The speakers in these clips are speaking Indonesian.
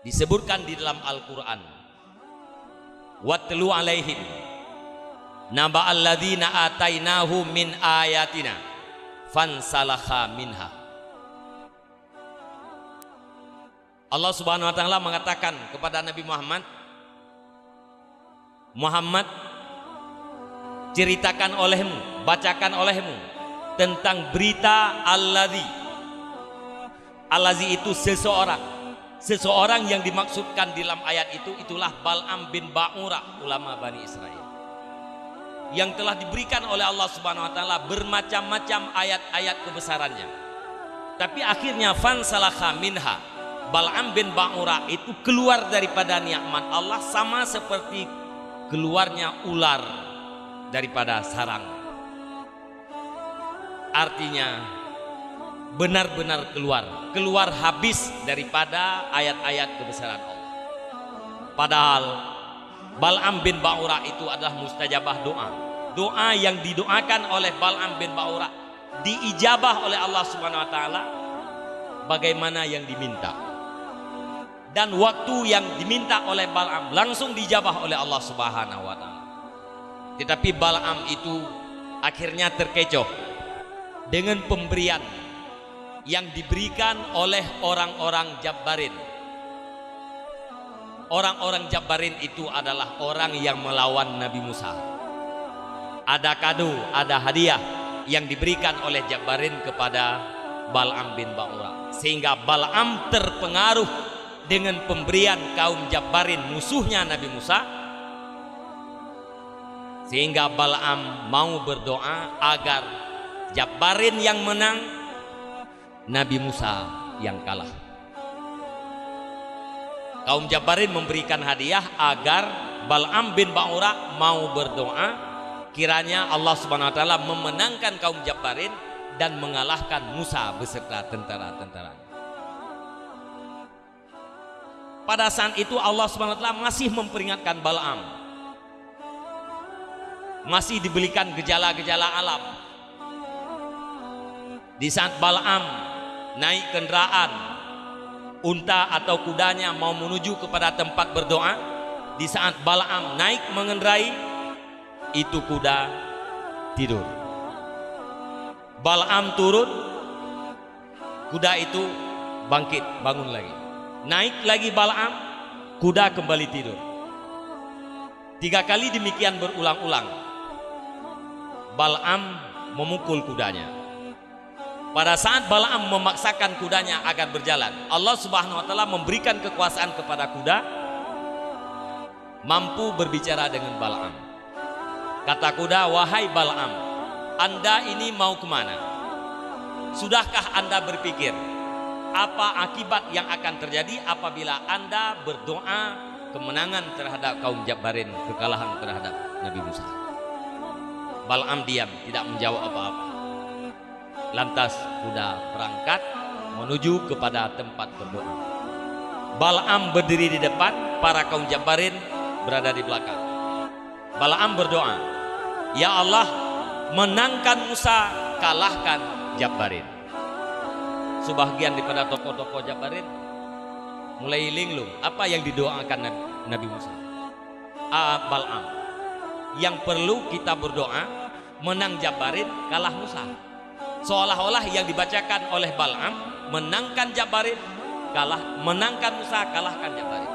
disebutkan di dalam Al-Quran, watlu alaihim naba alladzina atainahu min ayatina fansalakha minha. Allah Subhanahu wa taala mengatakan kepada Nabi Muhammad, Muhammad, ceritakan olehmu, bacakan olehmu tentang berita allazi itu seseorang yang dimaksudkan di dalam ayat itu, itulah Bal'am bin Ba'ura, ulama Bani Israel, yang telah diberikan oleh Allah Subhanahu wa taala bermacam-macam ayat-ayat kebesarannya. Tapi akhirnya fansalakha minha, Bal'am bin Ba'ura itu keluar daripada nikmat Allah sama seperti keluarnya ular daripada sarang. Artinya benar-benar keluar habis daripada ayat-ayat kebesaran Allah. Padahal Bal'am bin Ba'ura itu adalah mustajabah doa yang didoakan oleh Bal'am bin Ba'ura diijabah oleh Allah Subhanahu wa taala bagaimana yang diminta, dan waktu yang diminta oleh Bal'am langsung dijabah oleh Allah Subhanahu wa taala. Tetapi Bal'am itu akhirnya terkecoh dengan pemberian yang diberikan oleh orang-orang Jabbarin. Orang-orang Jabbarin itu adalah orang yang melawan Nabi Musa. Ada kado, ada hadiah yang diberikan oleh Jabbarin kepada Bal'am bin Ba'ura, sehingga Bal'am terpengaruh dengan pemberian kaum Jabbarin, musuhnya Nabi Musa, sehingga Bal'am mau berdoa agar Jabbarin yang menang, Nabi Musa yang kalah. Kaum Jabbarin memberikan hadiah agar Bal'am bin Ba'ura mau berdoa kiranya Allah Subhanahu wa taala memenangkan kaum Jabbarin dan mengalahkan Musa beserta tentara-tentaranya. Pada saat itu Allah Subhanahu wa taala masih memperingatkan Bal'am, masih diberikan gejala-gejala alam. Di saat Bal'am naik kendaraan unta atau kudanya mau menuju kepada tempat berdoa, di saat Bal'am naik mengendarai, itu kuda tidur. Bal'am turun, kuda itu bangkit, bangun lagi. Naik lagi Bal'am, kuda kembali tidur. 3 kali demikian berulang-ulang. Bal'am memukul kudanya. Pada saat Bal'am memaksakan kudanya agar berjalan, Allah Subhanahu wa taala memberikan kekuasaan kepada kuda, mampu berbicara dengan Bal'am. Kata kuda, wahai Bal'am, Anda ini mau kemana? Sudahkah Anda berpikir apa akibat yang akan terjadi apabila Anda berdoa kemenangan terhadap kaum Jabbarin, kekalahan terhadap Nabi Musa? Bal'am diam, tidak menjawab apa-apa. Lantas kuda berangkat menuju kepada tempat berdoa. Bal'am berdiri di depan, para kaum Jabbarin berada di belakang. Bal'am berdoa, ya Allah, menangkan Musa, kalahkan Jabbarin. Sebagian daripada tokoh-tokoh Jabbarin mulai linglung, apa yang didoakan Nabi Musa? Bal'am, yang perlu kita berdoa menang Jabbarin, kalah Musa. Seolah-olah yang dibacakan oleh Bal'am menangkan Jabbarin, menangkan Musa, kalahkan Jabbarin.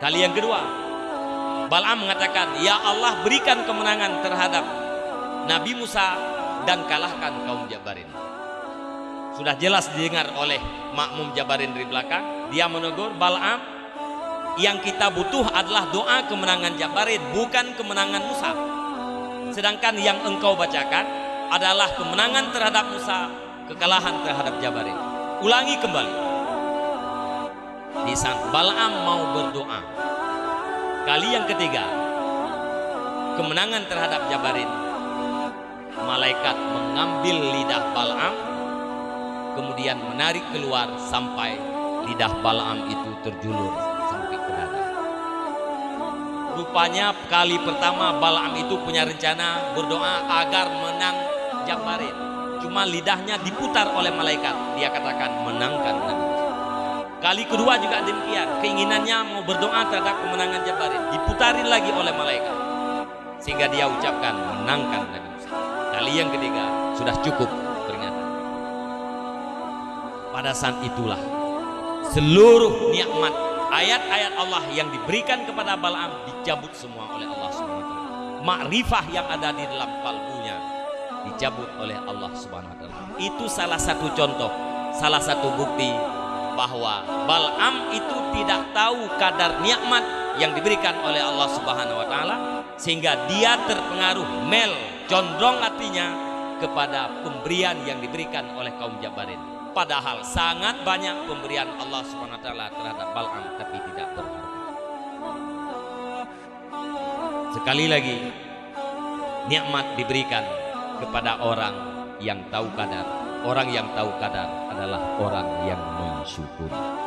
Kali yang kedua Bal'am mengatakan, ya Allah, berikan kemenangan terhadap Nabi Musa dan kalahkan kaum Jabbarin. Sudah jelas didengar oleh makmum Jabbarin dari belakang. Dia menegur, Bal'am, yang kita butuh adalah doa kemenangan Jabbarin, bukan kemenangan Musa. Sedangkan yang engkau bacakan adalah kemenangan terhadap Musa, kekalahan terhadap Jabbarin. Ulangi kembali. Di saat Bal'am mau berdoa kali yang ketiga, kemenangan terhadap Jabbarin, malaikat mengambil lidah Bal'am, kemudian menarik keluar sampai lidah Bal'am itu terjulur sampai ke dada. Rupanya kali pertama Bal'am itu punya rencana berdoa agar menang Jabbarin. Cuma lidahnya diputar oleh malaikat. Dia katakan menangkan Nabi Musa. Kali kedua juga demikian, keinginannya mau berdoa terhadap kemenangan Jabarin, diputarin lagi oleh malaikat, sehingga dia ucapkan menangkan Nabi Musa. Kali yang ketiga sudah cukup peringatan. Pada saat itulah seluruh nikmat ayat-ayat Allah yang diberikan kepada Bal'am dicabut semua oleh Allah Subhanahu wa taala. Makrifah yang ada di dalam kalbunya dicabut oleh Allah Subhanahu wa taala. Itu salah satu contoh, salah satu bukti bahwa Bal'am itu tidak tahu kadar nikmat yang diberikan oleh Allah Subhanahu wa taala, sehingga dia terpengaruh condong hatinya kepada pemberian yang diberikan oleh kaum Jabarin. Padahal sangat banyak pemberian Allah Subhanahu wa taala terhadap Bal'am, tapi tidak berharga. Sekali lagi, nikmat diberikan kepada orang yang tahu kadar. Orang yang tahu kadar adalah orang yang mensyukuri.